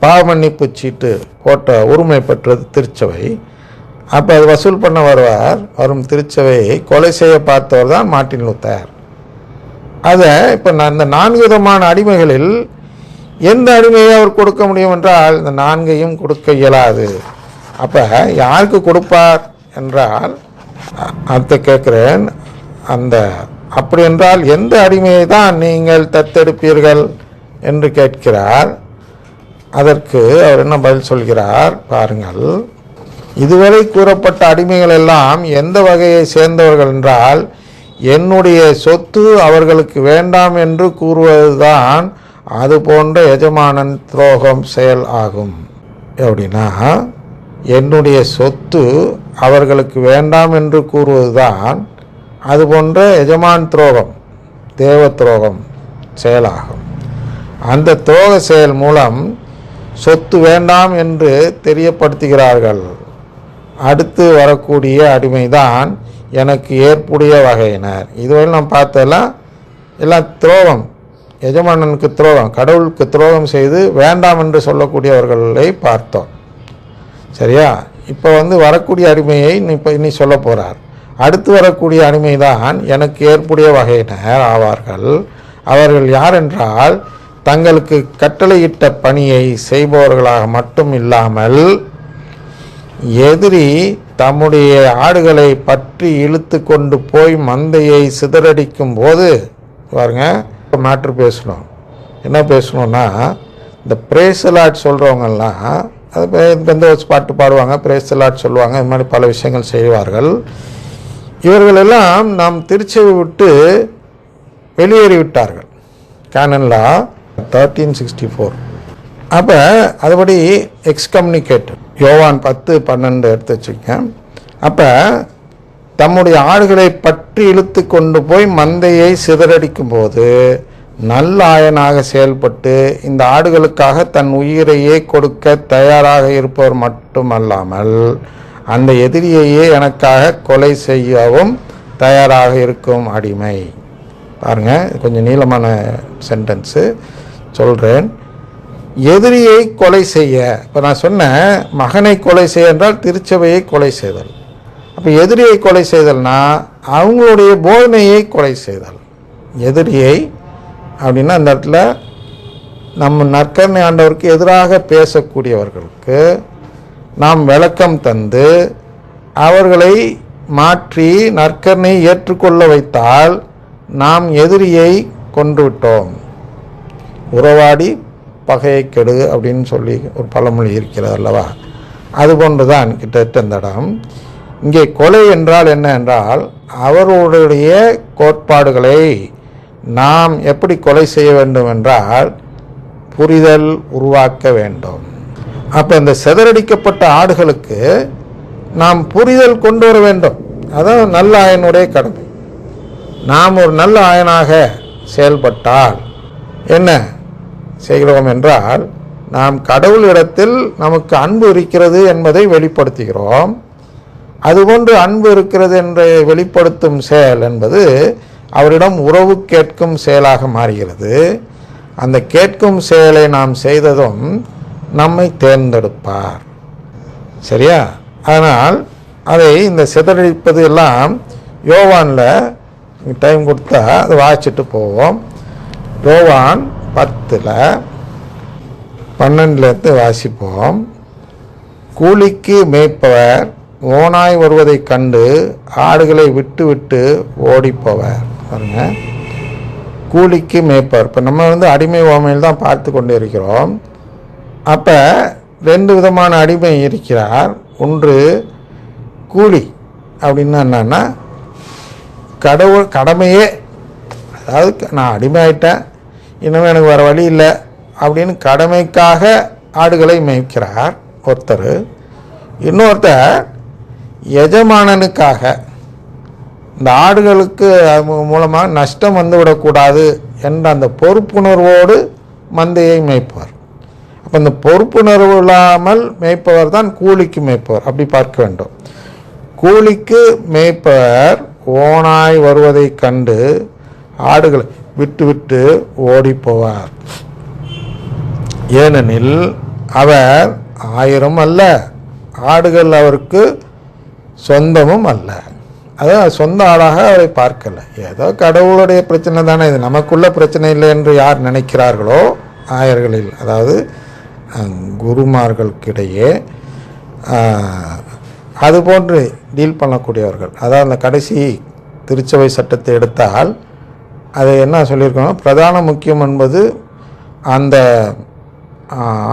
பாவமன்னிப்பு சீட்டு போட்ட உரிமை பெற்றது திருச்சபை. அப்போ அது வசூல் பண்ண வரும் திருச்சபையை கொலை செய்ய பார்த்தவர் தான் மார்ட்டின் லூத்தர். அதை இப்போ இந்த 4 விதமான அடிமைகளில் எந்த அடிமையை அவர் கொடுக்க முடியும் என்றால் இந்த 4ஐயும் கொடுக்க இயலாது. அப்போ யாருக்கு கொடுப்பார் என்றால் அடுத்து கேட்குறேன், அப்படி என்றால் எந்த அடிமையை தான் நீங்கள் தத்தெடுப்பீர்கள் என்று கேட்கிறார். அதற்கு அவர் என்ன பதில் சொல்கிறார் பாருங்கள். இதுவரை கூறப்பட்ட அடிமைகள் எல்லாம் எந்த வகையை சேர்ந்தவர்கள் என்றால், என்னுடைய சொத்து அவர்களுக்கு வேண்டாம் என்று கூறுவதுதான் அது போன்ற எஜமானன் துரோகம் செயல் ஆகும். எப்படின்னா, என்னுடைய சொத்து அவர்களுக்கு வேண்டாம் என்று கூறுவதுதான் அது போன்ற எஜமான் துரோகம், தேவ துரோகம் செயலாகும். அந்த துரோக செயல் மூலம் சொத்து வேண்டாம் என்று தெரியப்படுத்துகிறார்கள். அடுத்து வரக்கூடிய அடிமைதான் எனக்கு ஏற்புடைய வகையினர். இதுவரை நாம் பார்த்தெல்லாம் எல்லாம் துரோகம், எஜமானனுக்கு துரோகம், கடவுளுக்கு துரோகம் செய்து வேண்டாம் என்று சொல்லக்கூடியவர்களை பார்த்தோம். சரியா? இப்போ வரக்கூடிய அடிமையை இனி சொல்ல போகிறார். அடுத்து வரக்கூடிய அடிமைதான் எனக்கு ஏற்புடைய வகையினர் ஆவார்கள். அவர்கள் யார் என்றால், தங்களுக்கு கட்டளையிட்ட பணியை செய்பவர்களாக மட்டும் இல்லாமல் எதிரி தம்முடைய ஆடுகளை பற்றி இழுத்து கொண்டு போய் மந்தையை சிதறடிக்கும் போது பாருங்க, மேட்ரு பேசணும். என்ன பேசணும்னா, இந்த பிரேசலாட் சொல்கிறவங்கெல்லாம் அது பெந்தகோஸ்து பாட்டு பாடுவாங்க, பிரேசலாட் சொல்லுவாங்க, இது மாதிரி பல விஷயங்கள் செய்வார்கள். இவர்களெல்லாம் நாம் திருச்சபை விட்டு வெளியேறிவிட்டார்கள். கேனன் லா 1364. அப்போ அதுபடி எக்ஸ்கம்யூனிகேட்டட். யோவான் 10:12 எடுத்து வச்சுக்கேன். அப்போ தம்முடைய ஆடுகளை பற்றி இழுத்து கொண்டு போய் மந்தையை சிதறடிக்கும் போது நல்ல ஆயனாக செயல்பட்டு இந்த ஆடுகளுக்காக தன் உயிரையே கொடுக்க தயாராக இருப்பவர் மட்டுமல்லாமல் அந்த எதிரியையே எனக்காக கொலை செய்யவும் தயாராக இருக்கும் அடிமை. பாருங்க, கொஞ்சம் நீளமான சென்டென்ஸு சொல்கிறேன். எதிரியை கொலை செய்ய, இப்போ நான் சொன்னேன் மகனை கொலை செய்ய என்றால் திருச்சபையை கொலை செய்தல். அப்போ எதிரியை கொலை செய்தல்னா அவங்களுடைய போதனையை கொலை செய்தல். எதிரியை அப்படின்னா அந்த இடத்துல நம்ம நற்கருணை ஆண்டவருக்கு எதிராக பேசக்கூடியவர்களுக்கு நாம் விளக்கம் தந்து அவர்களை மாற்றி நற்கருணை ஏற்றுக்கொள்ள வைத்தால் நாம் எதிரியை கொன்றுவிட்டோம். உறவாடி பகையை கெடு அப்படின்னு சொல்லி ஒரு பழமொழி இருக்கிறது அல்லவா? அதுபோன்றுதான் கிட்டத்தட்ட இந்த இடம். இங்கே கொலை என்றால் என்ன என்றால், அவர்களுடைய கோட்பாடுகளை நாம் எப்படி கொலை செய்ய வேண்டும் என்றால் புரிதல் உருவாக்க வேண்டும். அப்போ இந்த சிதறடிக்கப்பட்ட ஆடுகளுக்கு நாம் புரிதல் கொண்டு வர வேண்டும். அதான் நல்ல ஆயனுடைய கடமை. நாம் ஒரு நல்ல ஆயனாக செயல்பட்டால் என்ன செய்கிறோம் என்றால், நாம் கடவுளிடத்தில் நமக்கு அன்பு இருக்கிறது என்பதை வெளிப்படுத்துகிறோம். அதுபோன்று அன்பு இருக்கிறது என்று வெளிப்படுத்தும் செயல் என்பது அவரிடம் உறவு கேட்கும் செயலாக மாறுகிறது. அந்த கேட்கும் செயலை நாம் செய்ததும் நம்மை தேர்ந்தெடுப்பார். சரியா? அதனால் அதை இந்த சிதறடிப்பது எல்லாம் யோவானில் டைம் கொடுத்தா அதை வாசிச்சுட்டு போவோம். யோவான் 10:12 வாசிப்போம். கூலிக்கு மேய்ப்பவர் ஓனாய் வருவதைக் கண்டு ஆடுகளை விட்டு விட்டு ஓடிப்போவர். பாருங்க, கூலிக்கு மேய்ப்பவர். இப்போ நம்ம அடிமை ஓமையில் தான் பார்த்து கொண்டு இருக்கிறோம். அப்போ 2 விதமான அடிமை இருக்கிறார். ஒன்று கூலி அப்படின்னா என்னன்னா, கடமையே, அதாவது நான் அடிமை ஆயிட்டேன், இன்னும் எனக்கு வேறு வழி இல்லை அப்படின்னு கடமைக்காக ஆடுகளை மேய்க்கிறார் ஒருத்தர். இன்னொருத்தர் எஜமானனுக்காக இந்த ஆடுகளுக்கு மூலமாக நஷ்டம் வந்துவிடக்கூடாது என்ற அந்த பொறுப்புணர்வோடு மந்தையை மேய்ப்பவர். அப்போ இந்த பொறுப்புணர்வு இல்லாமல் மேய்ப்பவர் தான் கூலிக்கு மேய்ப்பவர். அப்படி பார்க்க வேண்டும். கூலிக்கு மேய்ப்பவர் ஓனாய் வருவதை கண்டு ஆடுகளை விட்டு விட்டு ஓடி போவார். ஏனெனில் அவர் 1000 அல்ல, ஆடுகள் அவருக்கு சொந்தமும் அல்ல. அதான் சொந்த ஆளாக அவரை பார்க்கல. ஏதோ கடவுளுடைய பிரச்சனை தானே, இது நமக்குள்ள பிரச்சனை இல்லை என்று யார் நினைக்கிறார்களோ ஆயர்களில், அதாவது குருமார்களுக்கிடையே அதுபோன்று டீல் பண்ணக்கூடியவர்கள். அதாவது அந்த கடைசி திருச்சபை சட்டத்தை எடுத்தால் அது என்ன சொல்லியிருக்கணும், பிரதான முக்கியம் என்பது அந்த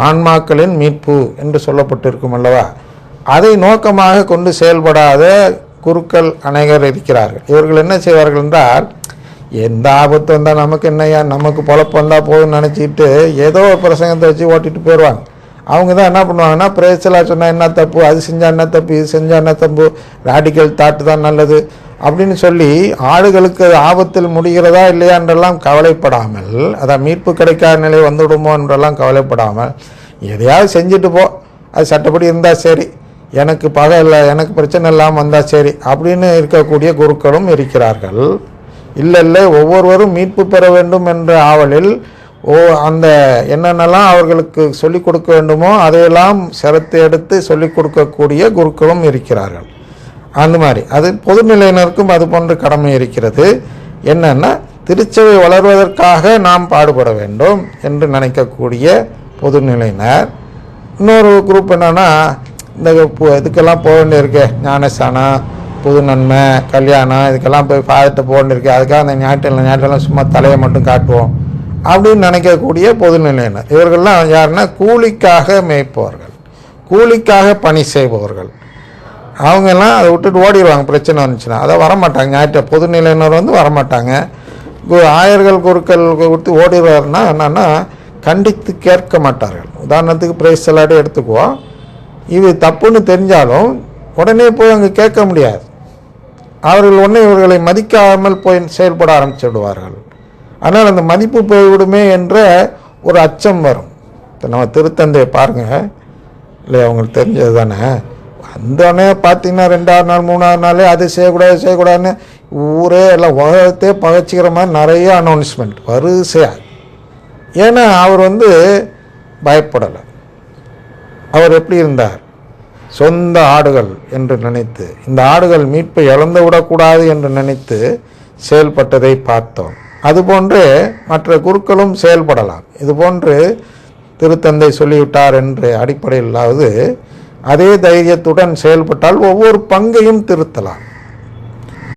ஆன்மாக்களின் மீட்பு என்று சொல்லப்பட்டிருக்கும் அல்லவா. அதை நோக்கமாக கொண்டு செயல்படாத குருக்கள் அநேகர் இருக்கிறார்கள். இவர்கள் என்ன செய்வார்கள் என்றால், எந்த ஆபத்து வந்தால் நமக்கு என்னையா, நமக்கு பொழப்பு வந்தால் போதும்னு நினச்சிக்கிட்டு ஏதோ ஒரு பிரசங்கத்தை வச்சு ஓட்டிட்டு போயிடுவாங்க. அவங்க தான் என்ன பண்ணுவாங்கன்னா, பிரேசலாக சொன்னால் என்ன தப்பு, அது செஞ்சால் என்ன தப்பு, இது செஞ்சால் என்ன தப்பு, ராடிக்கல் தாட்டு தான் நல்லது அப்படின்னு சொல்லி ஆடுகளுக்கு ஆபத்தில் முடிகிறதா இல்லையா என்றெல்லாம் கவலைப்படாமல், அதான் மீட்பு கிடைக்காத நிலை வந்துவிடுமோ என்றெல்லாம் கவலைப்படாமல், எதையாவது செஞ்சுட்டு போ, அது சட்டப்படி இருந்தால் சரி, எனக்கு பகை இல்லை, எனக்கு பிரச்சனை இல்லாமல் வந்தால் சரி அப்படின்னு இருக்கக்கூடிய குருக்களும் இருக்கிறார்கள். இல்லை ஒவ்வொருவரும் மீட்பு பெற வேண்டும் என்ற ஆவலில் அந்த என்னென்னலாம் அவர்களுக்கு சொல்லிக் கொடுக்க வேண்டுமோ அதையெல்லாம் சிரத்தை எடுத்து சொல்லிக் கொடுக்கக்கூடிய குருக்களும் இருக்கிறார்கள். அந்த மாதிரி அது பொதுநிலையினருக்கும் அது போன்ற கடமை இருக்கிறது. என்னன்னா, திருச்சபை வளர்வதற்காக நாம் பாடுபட வேண்டும் என்று நினைக்கக்கூடிய பொதுநிலையினர். இன்னொரு குரூப் என்னன்னா, இந்த இதுக்கெல்லாம் போக வேண்டியிருக்கு, ஞானஸ்தானம், புது நன்மை, கல்யாணம், இதுக்கெல்லாம் போய் ஃபாதர்கிட்ட போக வேண்டியிருக்கு, அதுக்காக அந்த ஞாயிற்றுலாம் சும்மா தலையை மட்டும் காட்டுவோம் அப்படின்னு நினைக்கக்கூடிய பொதுநிலையினர். இவர்கள்லாம் யாருன்னா, கூலிக்காக மேய்ப்பவர்கள், கூலிக்காக பணி செய்பவர்கள். அவங்கெல்லாம் அதை விட்டுட்டு ஓடிடுவாங்க பிரச்சனை வந்துச்சுன்னா. அதை வரமாட்டாங்க, பொதுநிலையினர் வரமாட்டாங்க. ஆயர்கள் குருக்கள் விட்டு ஓடிடுவார்னா என்னன்னா, கண்டித்து கேட்க மாட்டார்கள். உதாரணத்துக்கு பிரைஸ் எல்லாத்தையும் எடுத்துக்குவோம். இது தப்புன்னு தெரிஞ்சாலும் உடனே போய் அங்கே கேட்க முடியாது. அவர்கள் உடனே இவர்களை மதிக்காமல் போய் செயல்பட ஆரம்பிச்சுடுவார்கள். ஆனால் அந்த மதிப்பு போய்விடுமே என்ற ஒரு அச்சம் வரும். நம்ம திருத்தந்தையை பாருங்கள், இல்லை அவங்களுக்கு தெரிஞ்சது தானே, வந்தோடனே பார்த்தீங்கன்னா 2வது நாள் 3வது நாளே அது செய்யக்கூடாதுன்னு ஊரே எல்லாம் உலகத்தையே பகைச்சிக்கிற மாதிரி நிறைய அனௌன்ஸ்மெண்ட் வரிசையாக. ஏன்னா அவர் பயப்படலை. அவர் எப்படி இருந்தார், சொந்த ஆடுகள் என்று நினைத்து, இந்த ஆடுகள் மீட்பை இழந்து விடக்கூடாது என்று நினைத்து செயல்பட்டதை பார்த்தோம். அதுபோன்று மற்ற குருக்களும் செயல்படலாம். இதுபோன்று திருத்தந்தை சொல்லிவிட்டார் என்ற அடிப்படையிலாவது அதே தைரியத்துடன் செயல்பட்டால் ஒவ்வொரு பங்கையும் திருத்தலாம்.